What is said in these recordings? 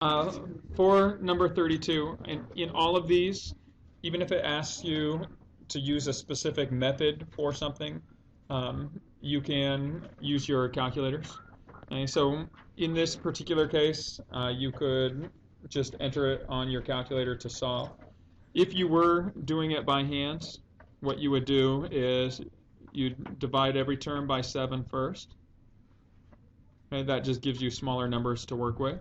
For number 32, in all of these, even if it asks you to use a specific method for something, you can use your calculators. Okay, so in this particular case, you could just enter it on your calculator to solve. If you were doing it by hand, what you would do is you'd divide every term by 7 first. Okay, that just gives you smaller numbers to work with.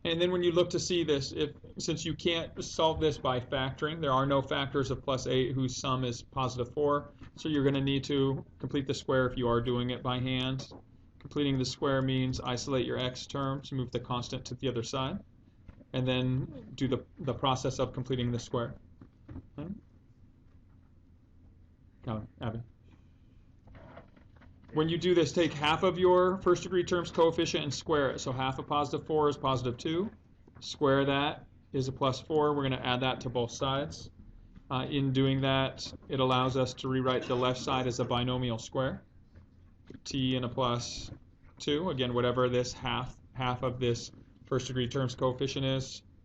And then when you look to see this, since you can't solve this by factoring, there are no factors of plus 8 whose sum is positive 4, so you're going to need to complete the square if you are doing it by hand. Completing the square means isolate your x terms, move the constant to the other side, and then do the process of completing the square. Okay. Abby. When you do this, take half of your first degree term's coefficient and square it. So half of positive 4 is positive 2. Square that is a plus 4. We're going to add that to both sides. In doing that, it allows us to rewrite the left side as a binomial square. T and a plus 2. Again, whatever this half of this first degree term's coefficient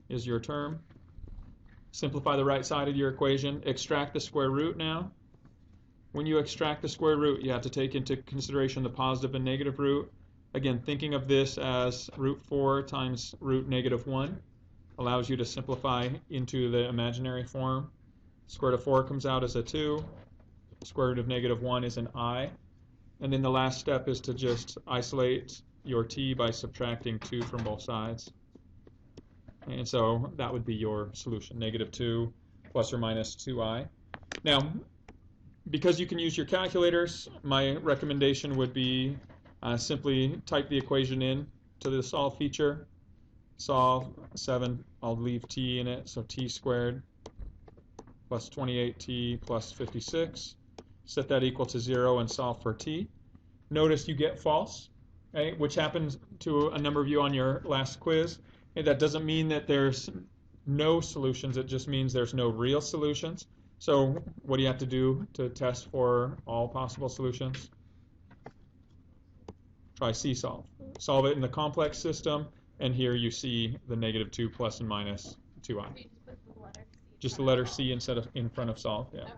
is your term. Simplify the right side of your equation. Extract the square root now. When you extract the square root, you have to take into consideration the positive and negative root. Again, thinking of this as root 4 times root negative 1 allows you to simplify into the imaginary form. Square root of 4 comes out as a 2. Square root of negative 1 is an I. And then the last step is to just isolate your t by subtracting 2 from both sides. And so that would be your solution, negative 2 plus or minus 2i. Now, because you can use your calculators, my recommendation would be simply type the equation in to the solve feature. Solve 7, I'll leave t in it, so t squared plus 28t plus 56. Set that equal to 0 and solve for t. Notice you get false, okay, which happens to a number of you on your last quiz. And that doesn't mean that there's no solutions, it just means there's no real solutions. So what do you have to do to test for all possible solutions? Try C-solve. Solve it in the complex system, and here you see the negative 2 plus and minus 2i. Just the letter C instead of in front of solve. Yeah. Okay.